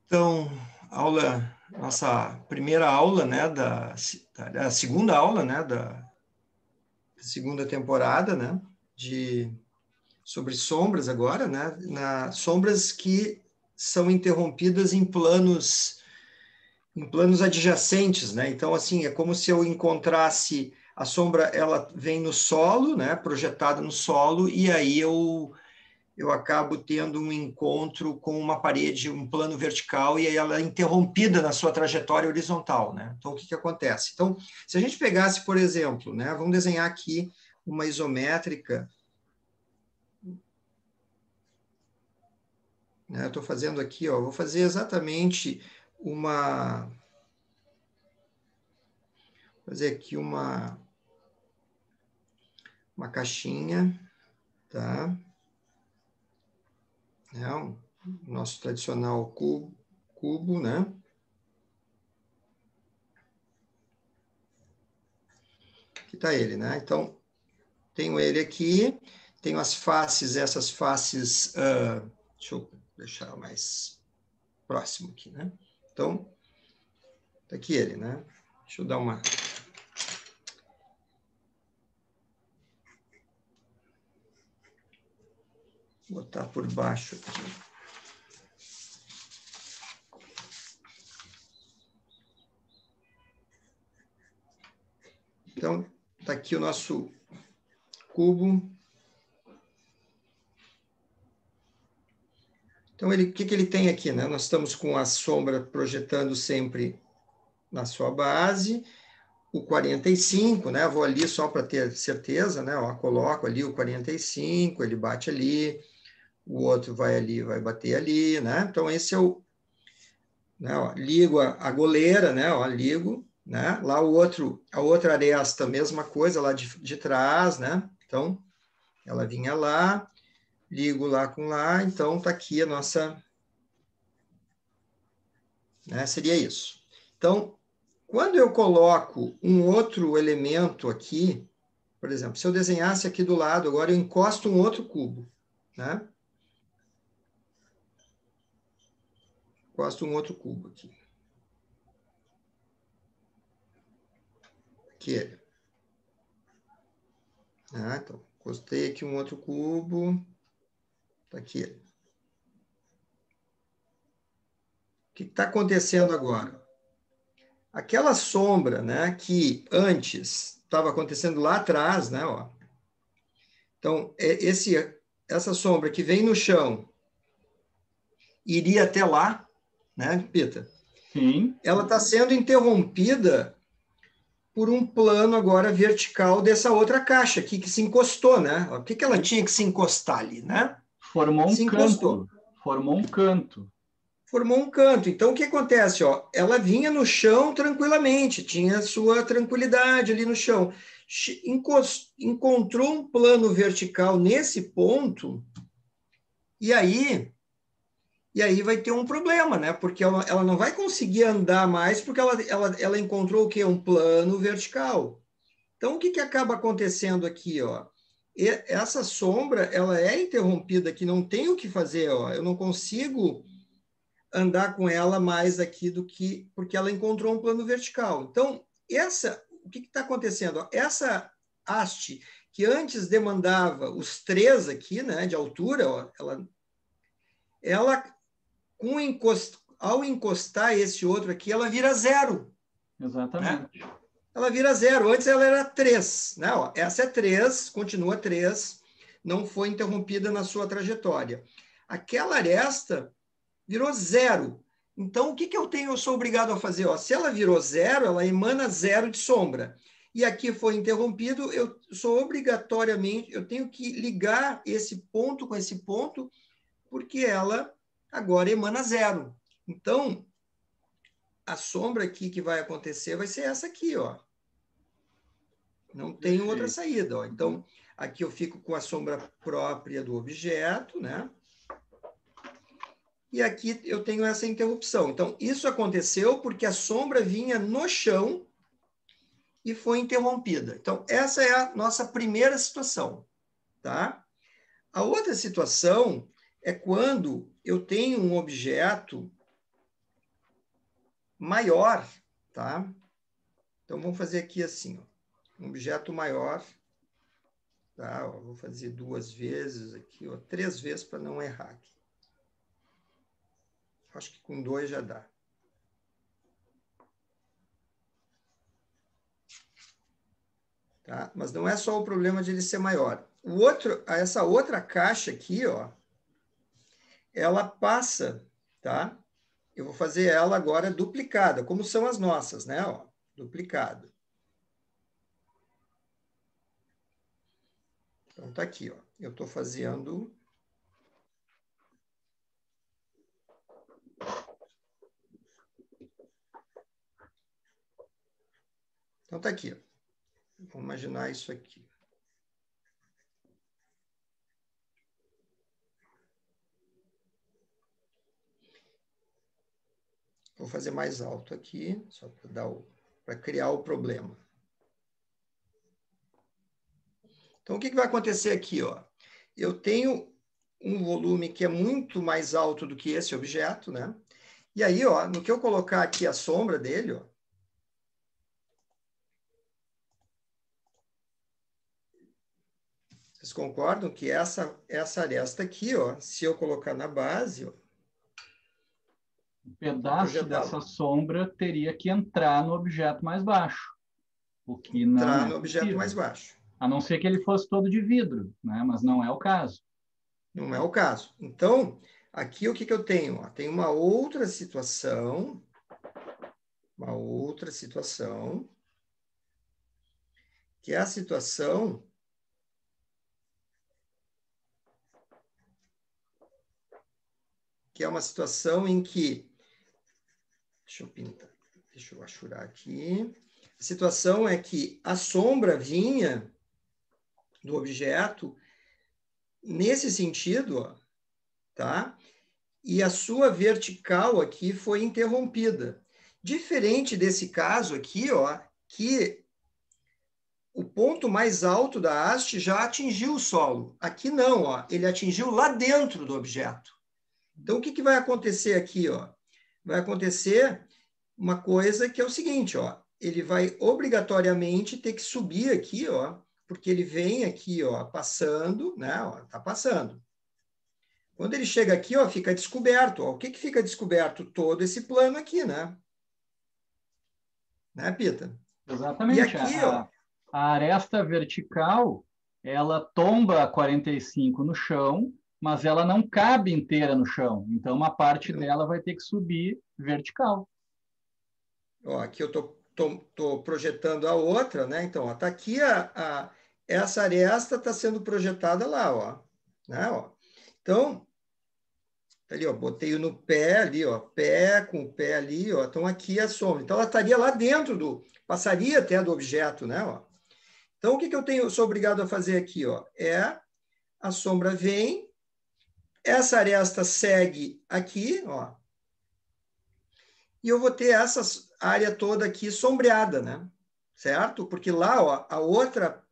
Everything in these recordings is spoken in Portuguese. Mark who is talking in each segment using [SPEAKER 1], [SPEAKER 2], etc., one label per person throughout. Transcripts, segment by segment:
[SPEAKER 1] Então, nossa primeira aula, né, a segunda aula, né, da segunda temporada, né, sobre sombras agora, né, sombras que são interrompidas em planos adjacentes, né? Então, assim, é como se eu encontrasse a sombra, ela vem no solo, né, projetada no solo, e aí eu acabo tendo um encontro com uma parede, um plano vertical, e aí ela é interrompida na sua trajetória horizontal, né? Então, o que acontece? Então, se a gente pegasse, por exemplo, né, vamos desenhar aqui uma isométrica, né, eu estou fazendo aqui, ó, vou fazer exatamente fazer aqui uma caixinha, tá? É o nosso tradicional cubo, né? Aqui está ele, né? Então, tenho ele aqui, tenho as faces, essas faces, deixa eu deixar mais próximo aqui, né? Então, tá aqui ele, né? Deixa eu dar uma... botar por baixo aqui. Então, tá aqui o nosso cubo. Então, o que ele tem aqui, né? Nós estamos com a sombra projetando sempre na sua base, o 45, né? Vou ali só para ter certeza, né? Ó, coloco ali o 45, ele bate ali, o outro vai ali, vai bater ali, né? Então, esse é o... né? Ó, ligo a goleira, né? Ó, ligo, né? Lá a outra aresta, mesma coisa, lá de trás, né? Então, ela vinha lá, ligo lá com lá, então tá aqui a nossa... né? Seria isso. Então, quando eu coloco um outro elemento aqui, por exemplo, se eu desenhasse aqui do lado, agora eu encosto um outro cubo, né? Encosto um outro cubo aqui. Aqui ele. Ah, então, encostei aqui um outro cubo. Tá aqui ele. O que está acontecendo agora? Aquela sombra, né, que antes estava acontecendo lá atrás, né, ó. Então, essa sombra que vem no chão iria até lá, né, Pita?
[SPEAKER 2] Sim.
[SPEAKER 1] Ela está sendo interrompida por um plano agora vertical dessa outra caixa aqui que se encostou, né? O que ela tinha que se encostar ali, né?
[SPEAKER 2] Formou
[SPEAKER 1] Se
[SPEAKER 2] um
[SPEAKER 1] encostou.
[SPEAKER 2] canto. Formou um canto.
[SPEAKER 1] Formou um canto. Então, o que acontece? Ó, ela vinha no chão tranquilamente, tinha sua tranquilidade ali no chão. Encontrou um plano vertical nesse ponto, e aí vai ter um problema, né? Porque ela não vai conseguir andar mais, porque ela encontrou o quê? Um plano vertical. Então, o que acaba acontecendo aqui? Ó? Essa sombra ela é interrompida aqui, não tem o que fazer. Ó. Eu não consigo andar com ela mais aqui do que... porque ela encontrou um plano vertical. Então, o que está acontecendo? Ó? Essa haste, que antes demandava os 3 aqui, né, de altura, ó, ela ao encostar esse outro aqui, ela vira 0.
[SPEAKER 2] Exatamente.
[SPEAKER 1] Né? Ela vira 0. Antes ela era 3. Né? Ó, essa é 3, continua 3, não foi interrompida na sua trajetória. Aquela aresta virou 0. Então, o que eu sou obrigado a fazer? Ó, se ela virou 0, ela emana 0 de sombra. E aqui foi interrompido, eu sou obrigatoriamente, eu tenho que ligar esse ponto com esse ponto, porque ela agora emana 0. Então, a sombra aqui que vai acontecer vai ser essa aqui, ó. Não tem outra saída. Ó. Então, aqui eu fico com a sombra própria do objeto, né? E aqui eu tenho essa interrupção. Então, isso aconteceu porque a sombra vinha no chão e foi interrompida. Então, essa é a nossa primeira situação, tá? A outra situação é quando eu tenho um objeto maior, tá? Então, vamos fazer aqui assim, ó, um objeto maior, tá? Ó, vou fazer 2 vezes aqui, ó, 3 vezes para não errar aqui. Acho que com 2 já dá. Tá? Mas não é só o problema de ele ser maior. Essa outra caixa aqui, ó, ela passa, tá? Eu vou fazer ela agora duplicada, como são as nossas, né? Ó, duplicada. Então, tá aqui, ó. Eu estou fazendo... Então, tá aqui, ó. Vamos imaginar isso aqui. Vou fazer mais alto aqui, só para criar o problema. Então, o que vai acontecer aqui, ó? Eu tenho um volume que é muito mais alto do que esse objeto, né? E aí, ó, no que eu colocar aqui a sombra dele, ó, vocês concordam que essa aresta aqui, ó, se eu colocar na base, ó,
[SPEAKER 2] um pedaço dessa sombra teria que entrar no objeto mais baixo, o que não é
[SPEAKER 1] no objeto
[SPEAKER 2] possível.
[SPEAKER 1] mais baixo.
[SPEAKER 2] A não ser que ele fosse todo de vidro, né? Mas não é o caso.
[SPEAKER 1] Não é o caso. Então, aqui o que eu tenho? Ó, tem uma outra situação, que é a situação uma situação em que... Deixa eu pintar, deixa eu achurar aqui. A situação é que a sombra vinha do objeto nesse sentido, ó, tá? E a sua vertical aqui foi interrompida. Diferente desse caso aqui, ó, que o ponto mais alto da haste já atingiu o solo. Aqui não, ó, ele atingiu lá dentro do objeto. Então, o que vai acontecer aqui, ó? Vai acontecer uma coisa que é o seguinte, ó, ele vai obrigatoriamente ter que subir aqui, ó, porque ele vem aqui, ó, passando, né, ó, tá passando. Quando ele chega aqui, ó, fica descoberto, ó. O que fica descoberto? Todo esse plano aqui, né? Né, Pita?
[SPEAKER 2] Exatamente.
[SPEAKER 1] E aqui, ó,
[SPEAKER 2] a aresta vertical, ela tomba a 45 no chão, mas ela não cabe inteira no chão. Então, uma parte dela vai ter que subir vertical.
[SPEAKER 1] Ó, aqui eu tô projetando a outra, né? Então, ó, tá aqui essa aresta está sendo projetada lá, ó, né? Ó. Então, ali, ó, botei no pé ali, ó, pé com o pé ali, ó. Então, aqui é a sombra. Então, ela estaria lá dentro passaria até do objeto, né? Ó. Então, o que eu sou obrigado a fazer aqui, ó? A sombra vem, essa aresta segue aqui, ó. E eu vou ter essa área toda aqui sombreada, né? Certo? Porque lá, ó, a outra...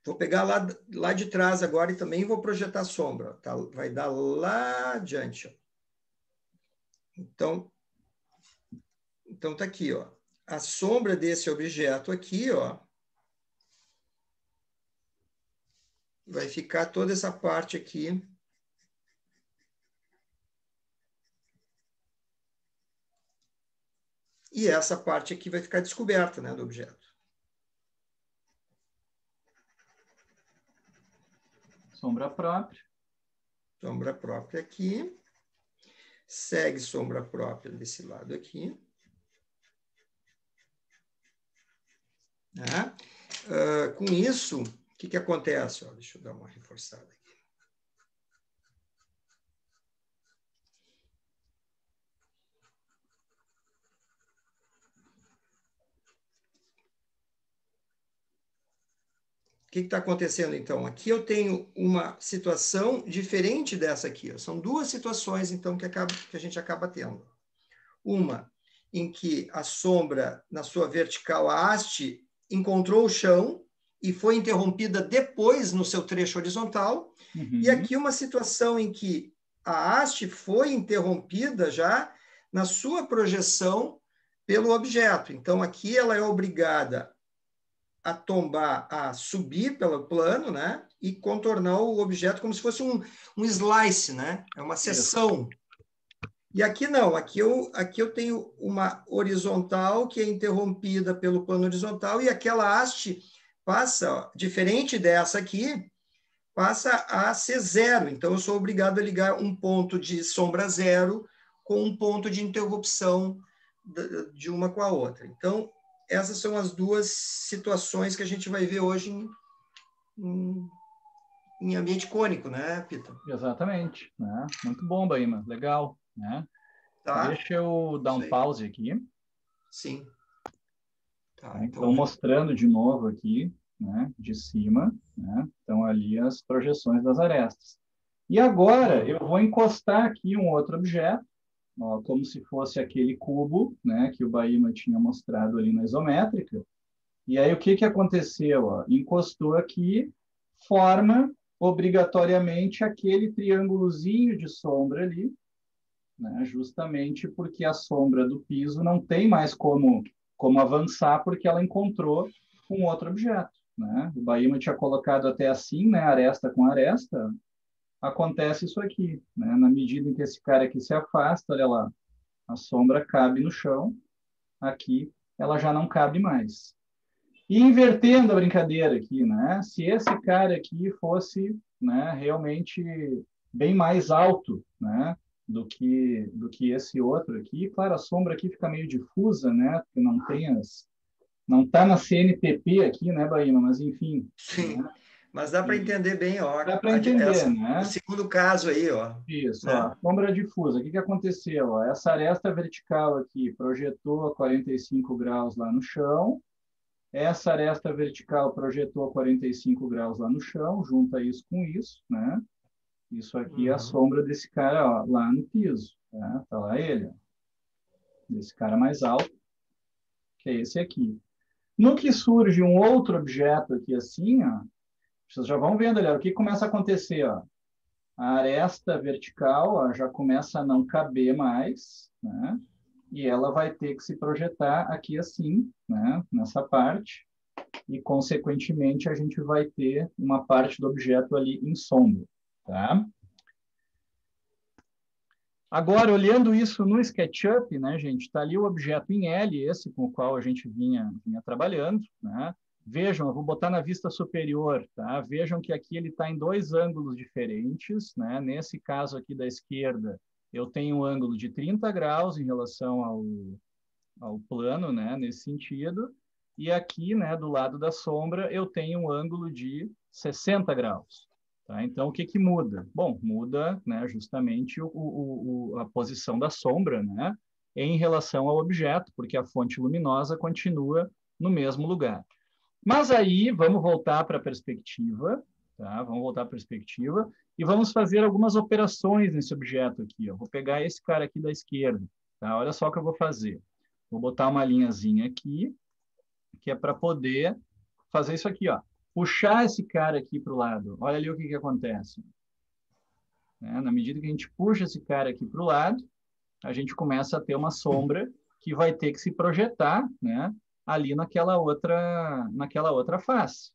[SPEAKER 1] Vou pegar lá de trás agora e também vou projetar sombra. Tá? Vai dar lá adiante, ó. Então, tá aqui, ó. A sombra desse objeto aqui, ó, vai ficar toda essa parte aqui. E essa parte aqui vai ficar descoberta, né, do objeto.
[SPEAKER 2] Sombra própria.
[SPEAKER 1] Sombra própria aqui. Segue sombra própria desse lado aqui. Tá? Com isso, o que acontece? Ó, deixa eu dar uma reforçada aqui. O que está acontecendo, então? Aqui eu tenho uma situação diferente dessa aqui. Ó. São 2 situações, então, que a gente acaba tendo. Uma em que a sombra, na sua vertical, a haste, encontrou o chão e foi interrompida depois no seu trecho horizontal.
[SPEAKER 2] Uhum.
[SPEAKER 1] E aqui uma situação em que a haste foi interrompida já na sua projeção pelo objeto. Então, aqui ela é obrigada a tombar, a subir pelo plano, né? E contornar o objeto como se fosse um slice, né? É uma seção. E aqui não, aqui eu tenho uma horizontal que é interrompida pelo plano horizontal e aquela haste passa, diferente dessa aqui, passa a ser zero. Então, eu sou obrigado a ligar um ponto de sombra zero com um ponto de interrupção de uma com a outra. Então, essas são as duas situações que a gente vai ver hoje em ambiente cônico, né, Pita?
[SPEAKER 2] Exatamente, né? Muito bom, Baíma, legal, né?
[SPEAKER 1] Tá?
[SPEAKER 2] Deixa eu dar um pause aqui.
[SPEAKER 1] Sim. Tá,
[SPEAKER 2] Então, mostrando de novo aqui, né, de cima, né? Então, ali as projeções das arestas. E agora, eu vou encostar aqui um outro objeto, ó, como se fosse aquele cubo, né, que o Baíma tinha mostrado ali na isométrica. E aí, o que que aconteceu? Ó? Encostou aqui, forma obrigatoriamente aquele triângulozinho de sombra ali, né? Justamente porque a sombra do piso não tem mais como avançar, porque ela encontrou um outro objeto, né? O Baíma tinha colocado até assim, né? Aresta com aresta, acontece isso aqui, né? Na medida em que esse cara aqui se afasta, olha lá, a sombra cabe no chão, aqui ela já não cabe mais. E invertendo a brincadeira aqui, né? Se esse cara aqui fosse, né, realmente bem mais alto, né, do que esse outro aqui, claro, a sombra aqui fica meio difusa, né? Porque não está na CNTP aqui, né, Baíma? Mas enfim.
[SPEAKER 1] Sim.
[SPEAKER 2] Né?
[SPEAKER 1] Mas dá para entender bem, ó.
[SPEAKER 2] Dá para entender, né?
[SPEAKER 1] O segundo caso aí, ó.
[SPEAKER 2] Isso,
[SPEAKER 1] né?
[SPEAKER 2] ó, sombra difusa. O que que aconteceu? Ó? Essa aresta vertical aqui projetou a 45 graus lá no chão. Essa aresta vertical projetou 45 graus lá no chão, junta isso com isso, né? Isso aqui é a sombra desse cara, ó, lá no piso, né? Tá lá ele, ó, desse cara mais alto, que é esse aqui. No que surge um outro objeto aqui assim, ó, vocês já vão vendo ali, ó, o que começa a acontecer, ó? A aresta vertical, ó, já começa a não caber mais, né? E ela vai ter que se projetar aqui assim, né? Nessa parte. E, consequentemente, a gente vai ter uma parte do objeto ali em sombra. Tá? Agora, olhando isso no SketchUp, né, gente, está ali o objeto em L, esse com o qual a gente vinha trabalhando. Né? Vejam, eu vou botar na vista superior. Tá? Vejam que aqui ele está em dois ângulos diferentes. Né? Nesse caso aqui da esquerda, eu tenho um ângulo de 30 graus em relação ao plano, né, nesse sentido. E aqui, né, do lado da sombra, eu tenho um ângulo de 60 graus. Tá? Então, o que que muda? Bom, muda, né, justamente a posição da sombra, né, em relação ao objeto, porque a fonte luminosa continua no mesmo lugar. Mas aí, vamos voltar para a perspectiva, tá? Vamos voltar para a perspectiva e vamos fazer algumas operações nesse objeto aqui. Ó. Vou pegar esse cara aqui da esquerda, tá? Olha só o que eu vou fazer. Vou botar uma linhazinha aqui, que é para poder fazer isso aqui, ó. Puxar esse cara aqui para o lado. Olha ali o que acontece. Né? Na medida que a gente puxa esse cara aqui para o lado, a gente começa a ter uma sombra que vai ter que se projetar, né, ali naquela outra face.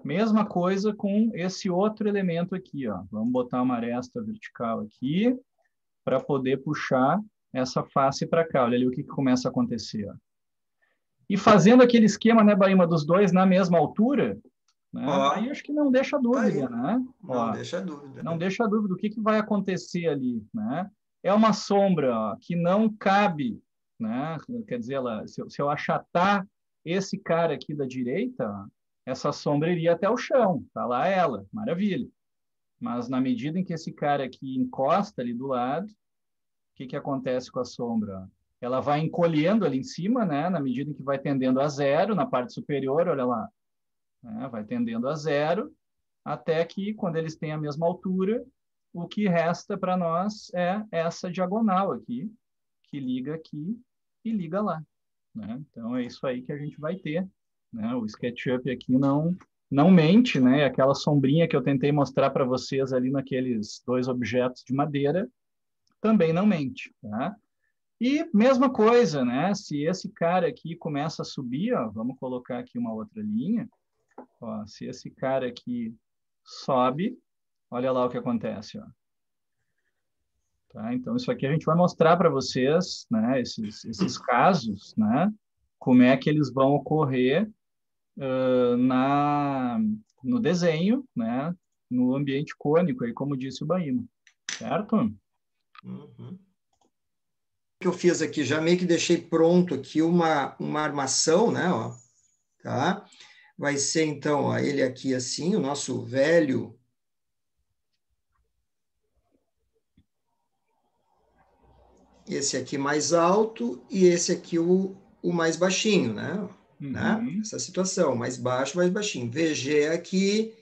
[SPEAKER 2] Mesma coisa com esse outro elemento aqui. Ó. Vamos botar uma aresta vertical aqui para poder puxar essa face para cá. Olha ali o que começa a acontecer. Ó. E fazendo aquele esquema, né, Baíma, dos dois na mesma altura, né, aí acho que não deixa dúvida, né?
[SPEAKER 1] Não deixa dúvida.
[SPEAKER 2] Não deixa dúvida. O que vai acontecer ali, né? É uma sombra ó, que não cabe, né? Quer dizer, se eu achatar esse cara aqui da direita, ó, essa sombra iria até o chão. Tá lá ela, maravilha. Mas na medida em que esse cara aqui encosta ali do lado, o que acontece com a sombra? Ela vai encolhendo ali em cima, né? Na medida em que vai tendendo a zero, na parte superior, olha lá, né? Vai tendendo a zero, até que, quando eles têm a mesma altura, o que resta para nós é essa diagonal aqui, que liga aqui e liga lá. Né? Então, é isso aí que a gente vai ter. Né? O SketchUp aqui não mente, né? Aquela sombrinha que eu tentei mostrar para vocês ali naqueles dois objetos de madeira, também não mente. Tá? E mesma coisa, né? Se esse cara aqui começa a subir, ó, vamos colocar aqui uma outra linha. Ó, se esse cara aqui sobe, olha lá o que acontece, ó. Tá? Então, isso aqui a gente vai mostrar para vocês, né, esses casos, né, como é que eles vão ocorrer no desenho, né, no ambiente cônico, aí, como disse o Bahia, certo?
[SPEAKER 1] Uhum. Que eu fiz aqui, já meio que deixei pronto aqui uma armação, né, ó, tá? Vai ser, então, ó, ele aqui assim, o nosso velho... Esse aqui mais alto e esse aqui o mais baixinho, né?
[SPEAKER 2] Uhum.
[SPEAKER 1] Essa situação, mais baixo, mais baixinho. VG aqui,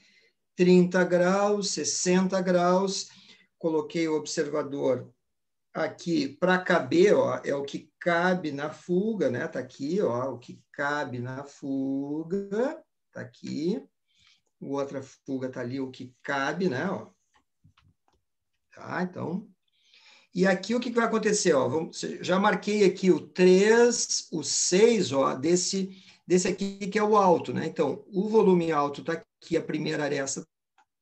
[SPEAKER 1] 30 graus, 60 graus. Coloquei o observador aqui para caber, ó, é o que cabe na fuga, né? Tá aqui, ó, o que cabe na fuga, tá aqui. O outra fuga tá ali, o que cabe, né? Ó. Tá, então. E aqui o que vai acontecer? Ó, já marquei aqui o 3, o 6, ó, desse aqui que é o alto, né? Então, o volume alto está aqui, a primeira aresta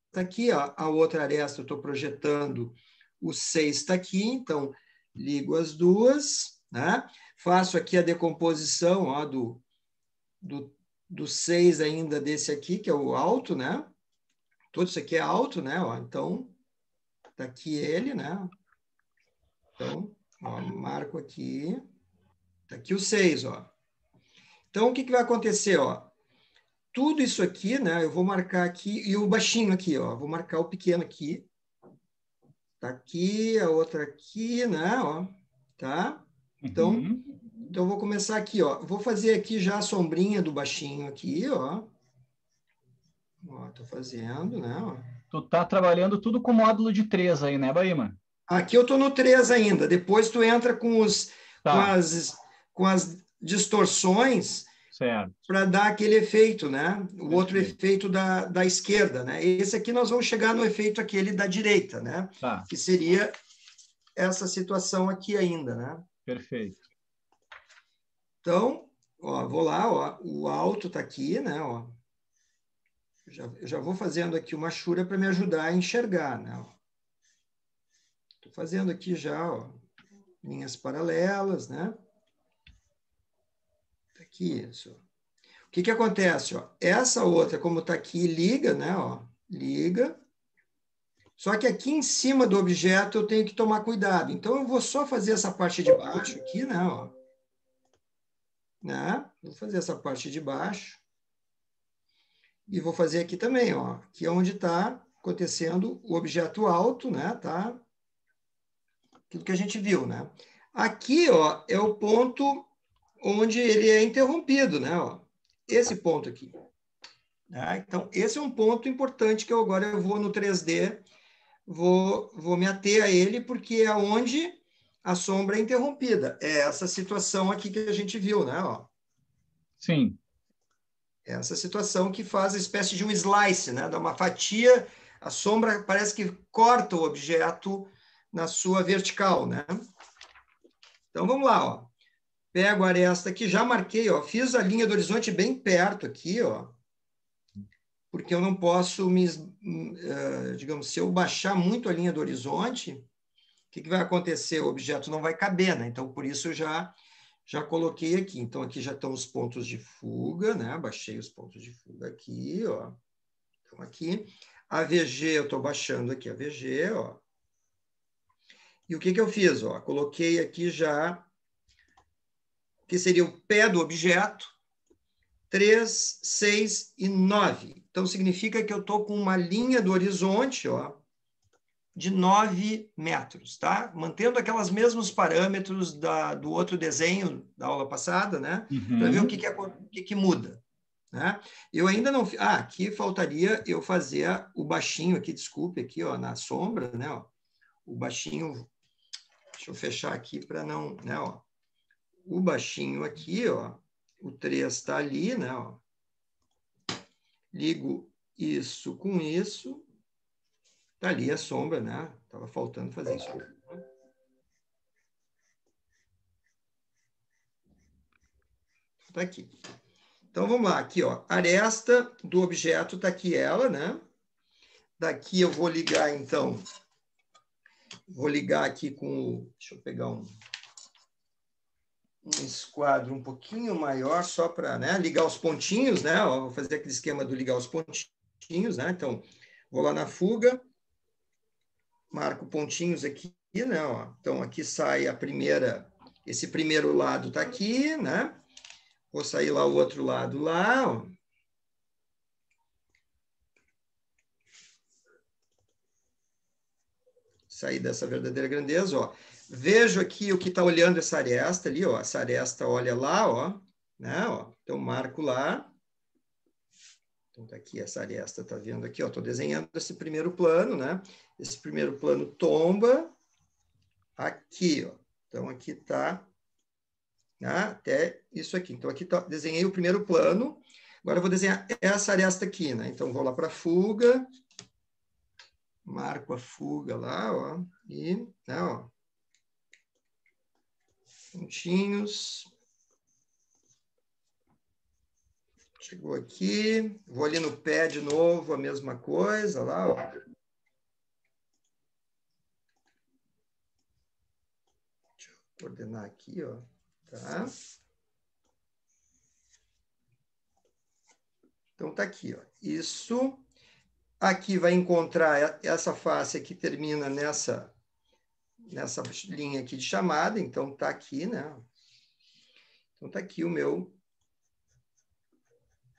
[SPEAKER 1] está aqui, ó, a outra aresta eu estou projetando, o 6 está aqui, então ligo as duas, né? Faço aqui a decomposição, ó, do 6 ainda desse aqui, que é o alto, né? Todo isso aqui é alto, né? Ó, então, está aqui ele, né? Então, ó, marco aqui. Está aqui o 6, ó. Então, o que vai acontecer, ó? Tudo isso aqui, né? Eu vou marcar aqui, e o baixinho aqui, ó. Vou marcar o pequeno aqui. Tá aqui, a outra aqui, né? Ó, tá? Então,
[SPEAKER 2] Uhum.
[SPEAKER 1] eu vou começar aqui, ó. Vou fazer aqui já a sombrinha do baixinho aqui, ó. Ó, tô fazendo, né? Ó.
[SPEAKER 2] Tu tá trabalhando tudo com módulo de 3 aí, né, Bahia?
[SPEAKER 1] Aqui eu tô no 3 ainda. Depois tu entra com
[SPEAKER 2] Tá,
[SPEAKER 1] as distorções
[SPEAKER 2] certo.
[SPEAKER 1] para dar aquele efeito, né? O outro
[SPEAKER 2] Perfeito.
[SPEAKER 1] efeito da esquerda, né? Esse aqui nós vamos chegar no efeito aquele da direita, né?
[SPEAKER 2] Tá,
[SPEAKER 1] Que seria essa situação aqui ainda, né?
[SPEAKER 2] perfeito.
[SPEAKER 1] Então, ó, vou lá, ó, o alto tá aqui, né? Ó, eu já vou fazendo aqui uma chura para me ajudar a enxergar, né? Estou fazendo aqui já, ó, linhas paralelas, né? Tá aqui isso. O que acontece, ó? Essa outra, como está aqui, liga, né? Ó, liga. Só que aqui em cima do objeto eu tenho que tomar cuidado. Então, eu vou só fazer essa parte de baixo aqui, né? Ó. Né? Vou fazer essa parte de baixo. E vou fazer aqui também, ó. Aqui é onde está acontecendo o objeto alto, né? Tá? Aquilo que a gente viu, né? Aqui, ó, é o ponto onde ele é interrompido, né? Ó. Esse ponto aqui. Né? Então, esse é um ponto importante que agora eu vou no 3D, vou me ater a ele, porque é onde a sombra é interrompida. É essa situação aqui que a gente viu, né? Ó.
[SPEAKER 2] Sim.
[SPEAKER 1] Essa situação que faz a espécie de um slice, né? Dá uma fatia, a sombra parece que corta o objeto na sua vertical, né? Então, vamos lá, ó. Pego a aresta aqui, já marquei, ó. Fiz a linha do horizonte bem perto aqui, ó. Porque eu não posso digamos, se eu baixar muito a linha do horizonte, o que vai acontecer? O objeto não vai caber, né? Então, por isso eu já coloquei aqui. Então, aqui já estão os pontos de fuga, né? Baixei os pontos de fuga aqui, ó. Então, aqui. A VG, eu estou baixando aqui a VG, ó. E o que eu fiz? Ó? Coloquei aqui já, que seria o pé do objeto, 3, 6 e 9. Então, significa que eu estou com uma linha do horizonte, ó, de 9 metros, tá? Mantendo aqueles mesmos parâmetros do outro desenho da aula passada, né? Para ver o
[SPEAKER 2] Uhum.
[SPEAKER 1] que muda. Né? Eu ainda não... Ah, aqui faltaria eu fazer o baixinho aqui, desculpe, aqui, ó, na sombra, né? Ó, o baixinho... Deixa eu fechar aqui para não... Né, ó, o baixinho aqui, ó, o 3 está ali, né? Ó, ligo isso com isso. Está ali a sombra, né? Estava faltando fazer isso. Tá aqui. Então, vamos lá. Aqui, ó. Aresta do objeto tá aqui ela, né? Daqui eu vou ligar, então. Vou ligar aqui com... Deixa eu pegar um esquadro um pouquinho maior, só para, né, ligar os pontinhos, né? Ó, vou fazer aquele esquema do ligar os pontinhos, né? Então, vou lá na fuga, marco pontinhos aqui, né? Ó. Então, aqui sai a primeira... Esse primeiro lado tá aqui, né? Vou sair lá o outro lado lá, ó. Sair dessa verdadeira grandeza, ó. Vejo aqui o que está olhando essa aresta ali, ó. Essa aresta olha lá, ó. Né, ó. Então, marco lá. Então, tá aqui, essa aresta tá vendo aqui, ó. Estou desenhando esse primeiro plano, né? Esse primeiro plano tomba aqui, ó. Então, aqui tá, né, até isso aqui. Então, aqui tá, desenhei o primeiro plano. Agora, eu vou desenhar essa aresta aqui, né? Então, vou lá para a fuga. Marco a fuga lá, ó. E, né, ó. Pontinhos. Chegou aqui, vou ali no pé de novo, a mesma coisa, lá, ó. Deixa eu coordenar aqui, ó. Tá? Então, tá aqui, ó. Isso. Aqui vai encontrar essa face que termina nessa linha aqui de chamada. Então, tá aqui, né? Então, tá aqui o meu...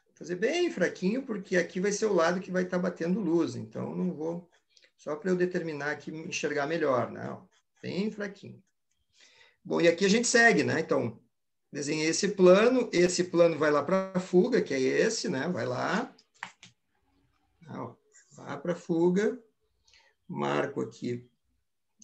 [SPEAKER 1] Vou fazer bem fraquinho, porque aqui vai ser o lado que vai estar batendo luz. Então, não vou... Só para eu determinar aqui, enxergar melhor, né? Ó, bem fraquinho. Bom, e aqui a gente segue, né? Então, desenhei esse plano vai lá para a fuga, que é esse, né? Vai lá. Ó, lá para a fuga. Marco aqui.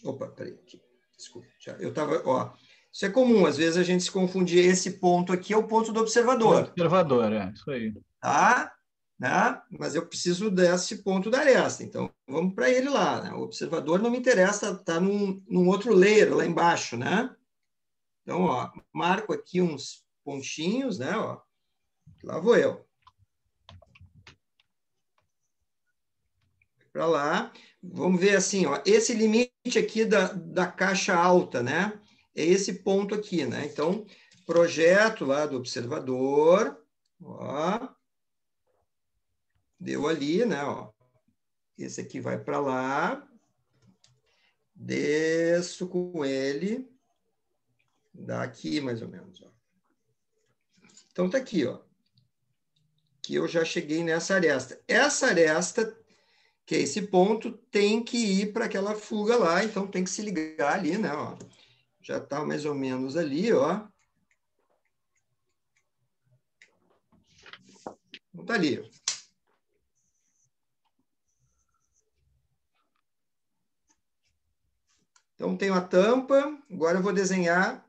[SPEAKER 1] Opa, peraí, aqui. Desculpa. Eu estava, ó. Isso é comum, às vezes a gente se confunde. Esse ponto aqui é o ponto do observador.
[SPEAKER 2] Observador, é, isso aí.
[SPEAKER 1] Tá? Né? Mas eu preciso desse ponto da aresta. Então, vamos para ele lá. Né? O observador não me interessa, está num outro layer lá embaixo, né? Então, ó, marco aqui uns pontinhos, né? Ó, lá vou eu. Para lá. Vamos ver assim, ó, esse limite aqui da caixa alta, né? É esse ponto aqui, né? Então, projeto lá do observador, ó, deu ali, né? Ó, esse aqui vai para lá, desço com ele, daqui mais ou menos, ó. Então, tá aqui, ó, que eu já cheguei nessa aresta. Essa aresta, que é esse ponto, tem que ir para aquela fuga lá, então tem que se ligar ali, né? Ó. Já está mais ou menos ali, ó. Então tá ali. Então tenho a tampa, agora eu vou desenhar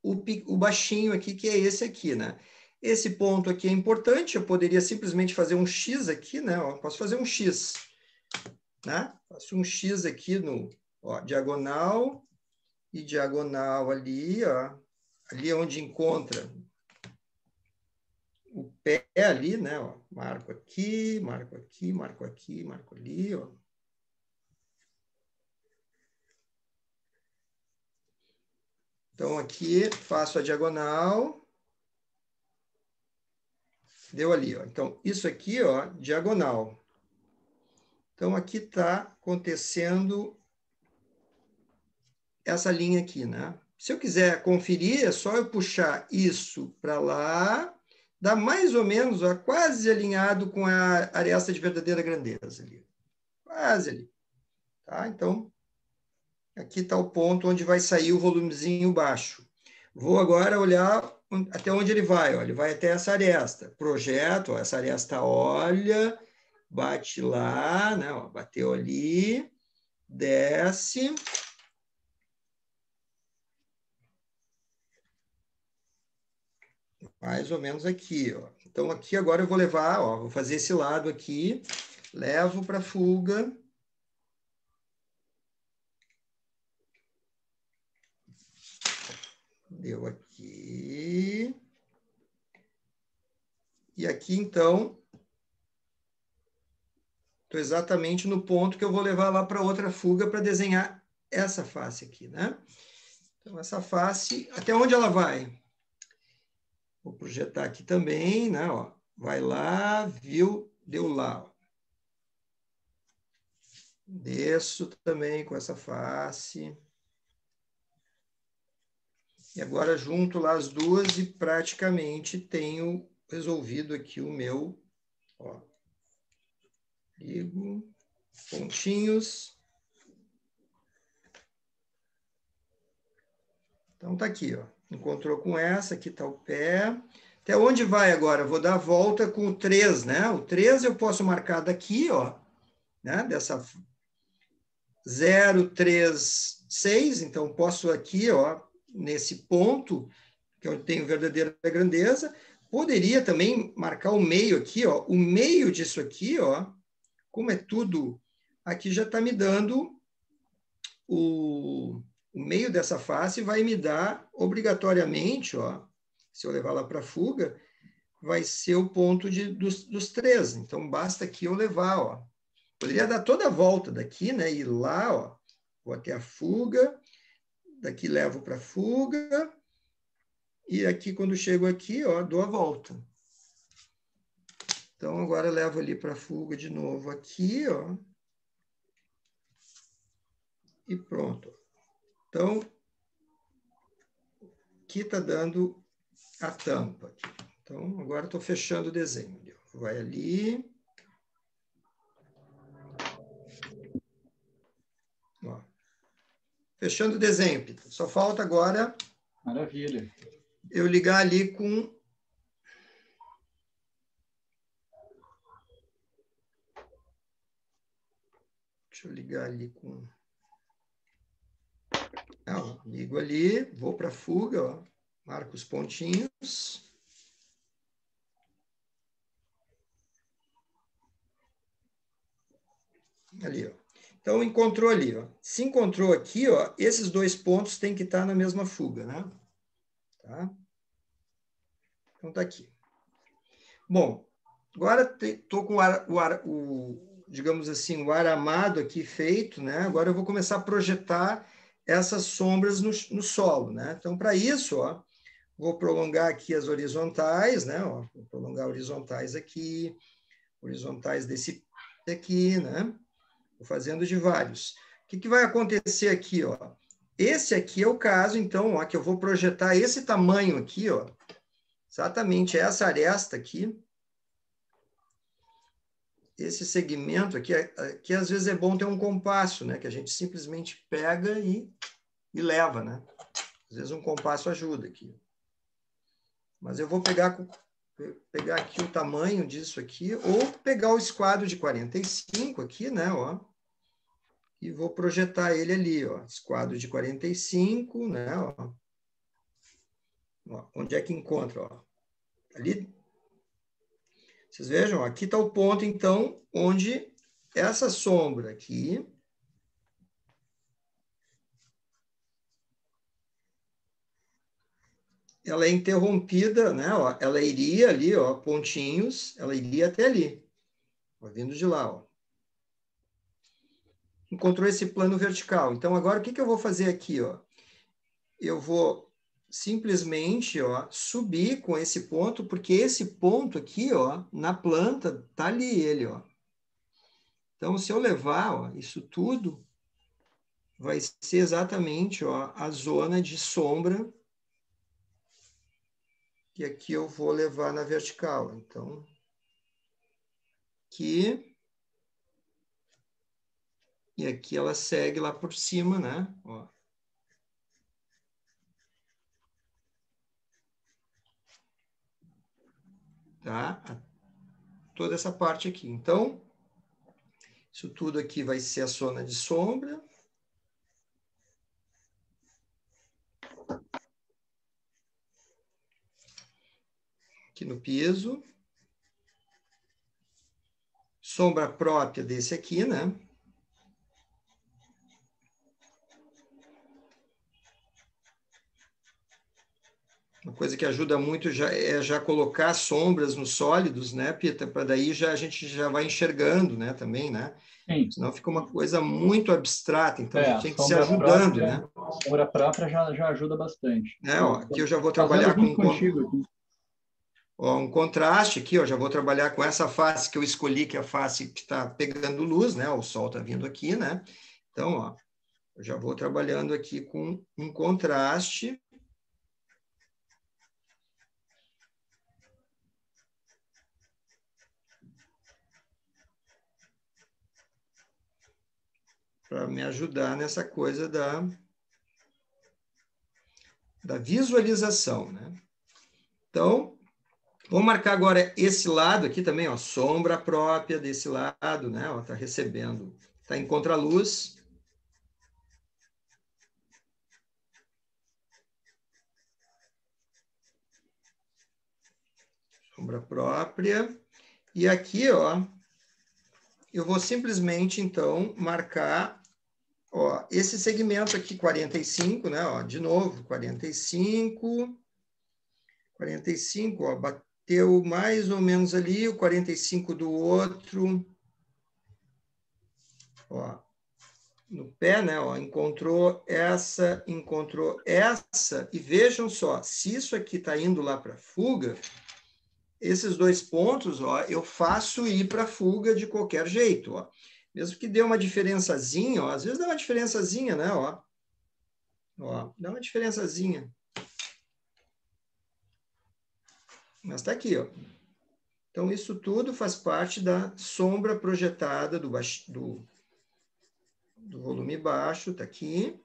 [SPEAKER 1] o baixinho aqui, que é esse aqui, né? Esse ponto aqui é importante, eu poderia simplesmente fazer um X aqui, né? Ó, posso fazer um X, né? Faço um X aqui no, ó, diagonal e diagonal ali, ó. Ali onde encontra o pé ali, né? Ó, marco aqui, marco aqui, marco aqui, marco ali, ó. Então, aqui faço a diagonal. Deu ali, ó. Então, isso aqui, ó, diagonal. Então, aqui está acontecendo essa linha aqui, né? Se eu quiser conferir, é só eu puxar isso para lá, dá mais ou menos, ó, quase alinhado com a aresta de verdadeira grandeza ali. Quase ali. Tá? Então, aqui está o ponto onde vai sair o volumezinho baixo. Vou agora olhar até onde ele vai. Ó. Ele vai até essa aresta. Projeto, ó, essa aresta olha, bate lá, né? Ó, bateu ali, desce. Mais ou menos aqui, ó. Então, aqui agora eu vou levar, ó, vou fazer esse lado aqui, levo para a fuga. Deu aqui. E aqui, então, estou exatamente no ponto que eu vou levar lá para outra fuga para desenhar essa face aqui, né? Então, essa face, até onde ela vai? Vou projetar aqui também, né? Ó, vai lá, viu, deu lá. Ó. Desço também com essa face. E agora junto lá as duas e praticamente tenho resolvido aqui o meu, ó. Ligo, pontinhos. Então tá aqui, ó. Encontrou com essa, aqui tá o pé. Até onde vai agora? Eu vou dar a volta com o 3, né? O 3 eu posso marcar daqui, ó, né? Dessa 0, 3, 6. Então posso aqui, ó, nesse ponto, que eu tenho verdadeira grandeza, poderia também marcar o meio aqui, ó. O meio disso aqui, ó, como é tudo, aqui já está me dando o meio dessa face, vai me dar obrigatoriamente, ó, se eu levar lá para a fuga, vai ser o ponto dos 3. Então, basta aqui eu levar, ó. Poderia dar toda a volta daqui, né? Ir lá, ó, vou até a fuga, daqui levo para a fuga, e aqui, quando chego aqui, ó, dou a volta. Então, agora eu levo ali para a fuga de novo aqui, ó. E pronto. Então, aqui está dando a tampa. Aqui. Então, agora estou fechando o desenho. Vai ali. Ó. Fechando o desenho, Peter. Só falta agora...
[SPEAKER 2] Maravilha.
[SPEAKER 1] Eu ligar ali com... Deixa eu ligar ali com... Não, ligo ali, vou para a fuga, ó. Marco os pontinhos. Ali, ó. Então, encontrou ali, ó. Se encontrou aqui, ó, esses dois pontos têm que estar na mesma fuga, né? Tá? Então, tá aqui. Bom, agora estou com digamos assim, o aramado aqui feito, né? Agora eu vou começar a projetar essas sombras no solo, né? Então, para isso, ó, vou prolongar aqui as horizontais, né? Ó, vou prolongar horizontais aqui, horizontais desse aqui, né? Vou fazendo de vários. O que vai acontecer aqui, ó? Esse aqui é o caso, então, ó, que eu vou projetar esse tamanho aqui, ó. Exatamente essa aresta aqui. Esse segmento aqui, aqui às vezes é bom ter um compasso, né? Que a gente simplesmente pega e leva, né? Às vezes um compasso ajuda aqui. Mas eu vou pegar aqui o tamanho disso aqui, ou pegar o esquadro de 45 aqui, né? Ó, e vou projetar ele ali, ó. Esquadro de 45, né? Ó. Ó, onde é que encontra? Ó? Ali. Vocês vejam, aqui está o ponto, então, onde essa sombra aqui ela é interrompida, né? Ó, ela iria ali, ó, pontinhos, ela iria até ali, ó, vindo de lá, ó. Encontrou esse plano vertical. Então, agora o que eu vou fazer aqui, ó? Eu vou simplesmente, ó, subir com esse ponto, porque esse ponto aqui, ó, na planta, tá ali ele, ó. Então, se eu levar, ó, isso tudo, vai ser exatamente, ó, a zona de sombra que aqui eu vou levar na vertical. Então, aqui, e aqui ela segue lá por cima, né? Ó. Tá? Toda essa parte aqui. Então, isso tudo aqui vai ser a zona de sombra. Aqui no piso. Sombra própria desse aqui, né? Uma coisa que ajuda muito é já colocar sombras nos sólidos, né, Pita? Para daí a gente já vai enxergando, né, também, né?
[SPEAKER 2] Sim.
[SPEAKER 1] Senão fica uma coisa muito abstrata, então a gente tem que se
[SPEAKER 2] sombra
[SPEAKER 1] ajudando,
[SPEAKER 2] própria,
[SPEAKER 1] né?
[SPEAKER 2] A sombra própria já ajuda bastante.
[SPEAKER 1] Ó, aqui eu já vou
[SPEAKER 2] Fazendo
[SPEAKER 1] trabalhar
[SPEAKER 2] junto contigo aqui.
[SPEAKER 1] Ó, um contraste aqui, ó, já vou trabalhar com essa face que eu escolhi, que é a face que está pegando luz, né? O sol está vindo aqui, né? Então, ó, eu já vou trabalhando aqui com um contraste. Para me ajudar nessa coisa da visualização, né? Então, vou marcar agora esse lado aqui também, ó, sombra própria desse lado, né? Ó, tá recebendo, tá em contraluz. Sombra própria. E aqui, ó, eu vou simplesmente, então, marcar, ó, esse segmento aqui, 45, né? Ó, de novo, 45, ó, bateu mais ou menos ali, o 45 do outro, ó, no pé, né? Ó, encontrou essa, e vejam só, se isso aqui está indo lá para a fuga, esses dois pontos, ó, eu faço ir para a fuga de qualquer jeito, ó. Mesmo que dê uma diferençazinha, ó, às vezes dá uma diferençazinha, né? Ó, dá uma diferençazinha. Mas está aqui, ó. Então, isso tudo faz parte da sombra projetada do volume baixo, está aqui.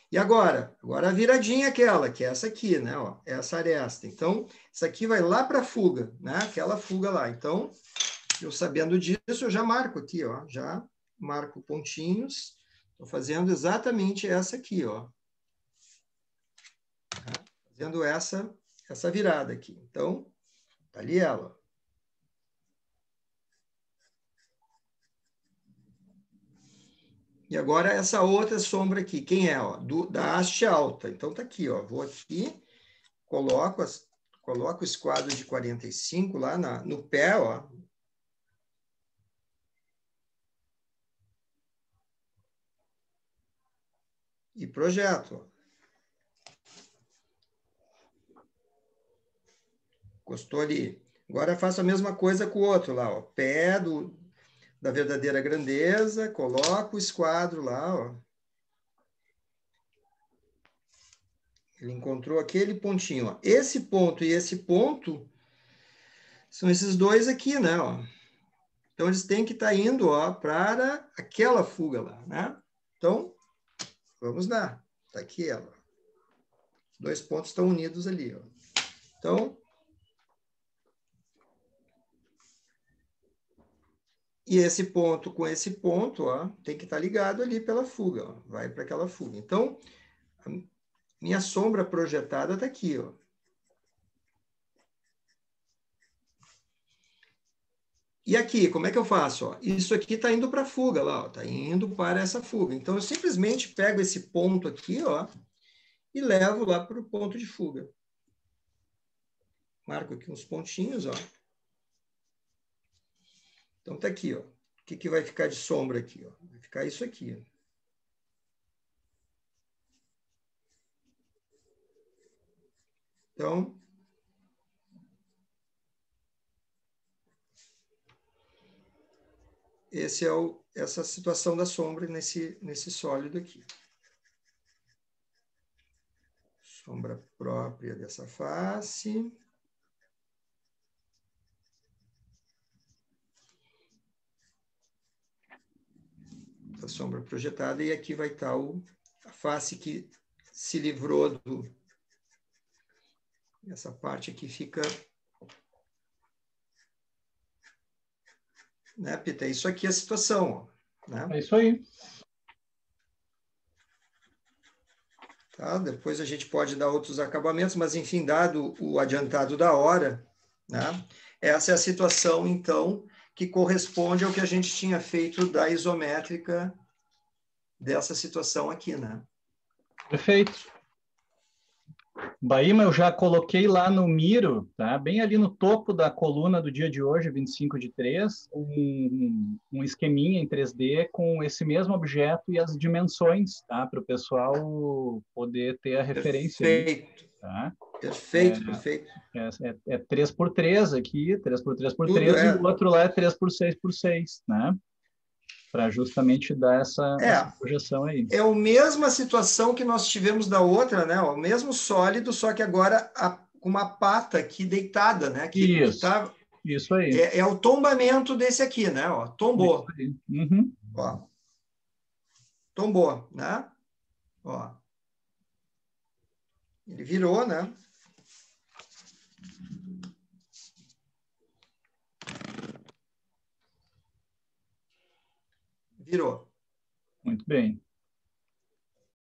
[SPEAKER 1] E agora a viradinha aquela, que é essa aqui, né? Ó, essa aresta. Então, isso aqui vai lá para a fuga, né? Aquela fuga lá. Então, eu sabendo disso, eu já marco aqui, ó. Já marco pontinhos. Estou fazendo exatamente essa aqui, ó. Tá? Fazendo essa virada aqui. Então, tá ali ela. E agora essa outra sombra aqui, quem é? Ó, da haste alta. Então tá aqui, ó. Vou aqui, coloco o esquadro de 45 lá no pé, ó. E projeto, ó. Encostou ali. Agora faço a mesma coisa com o outro lá, ó. Pé da verdadeira grandeza, coloco o esquadro lá, ó. Ele encontrou aquele pontinho, ó. Esse ponto e esse ponto são esses dois aqui, né, ó. Então, eles têm que estar indo, ó, para aquela fuga lá, né? Então, vamos lá. Está aqui ela. Os dois pontos estão unidos ali, ó. Então, e esse ponto com esse ponto, ó, tem que estar ligado ali pela fuga, ó. Vai para aquela fuga. Então, a minha sombra projetada está aqui, ó. E aqui, como é que eu faço? Ó? Isso aqui está indo para a fuga lá, está indo para essa fuga. Então, eu simplesmente pego esse ponto aqui, ó, e levo lá para o ponto de fuga. Marco aqui uns pontinhos, ó. Então, está aqui, ó. O que vai ficar de sombra aqui? Ó? Vai ficar isso aqui. Ó. Então, essa situação da sombra nesse sólido aqui. Sombra própria dessa face. A sombra projetada. E aqui vai estar a face que se livrou essa parte aqui fica... Né, Pita? Isso aqui é a situação. Ó, né?
[SPEAKER 2] É isso aí.
[SPEAKER 1] Tá? Depois a gente pode dar outros acabamentos, mas, enfim, dado o adiantado da hora, né? Essa é a situação, então, que corresponde ao que a gente tinha feito da isométrica dessa situação aqui, né?
[SPEAKER 2] Perfeito. Baíma, eu já coloquei lá no Miro, tá? Bem ali no topo da coluna do dia de hoje, 25/3, um esqueminha em 3D com esse mesmo objeto e as dimensões, tá? Para o pessoal poder ter a referência ali,
[SPEAKER 1] Perfeito,
[SPEAKER 2] tá?
[SPEAKER 1] perfeito, perfeito.
[SPEAKER 2] É 3x3 aqui, 3x3x3,
[SPEAKER 1] Tudo
[SPEAKER 2] e o
[SPEAKER 1] é.
[SPEAKER 2] outro lá é 3x6x6, né? Para justamente dar essa
[SPEAKER 1] É,
[SPEAKER 2] projeção aí.
[SPEAKER 1] é a mesma situação que nós tivemos da outra, né? O mesmo sólido, só que agora com uma pata aqui deitada, né? Que
[SPEAKER 2] Isso,
[SPEAKER 1] tá,
[SPEAKER 2] isso aí.
[SPEAKER 1] é o tombamento desse aqui, né? Ó,
[SPEAKER 2] Isso
[SPEAKER 1] tombou,
[SPEAKER 2] aí. Uhum.
[SPEAKER 1] ó, tombou, né? Ó, ele virou, né? Virou.
[SPEAKER 2] Muito bem.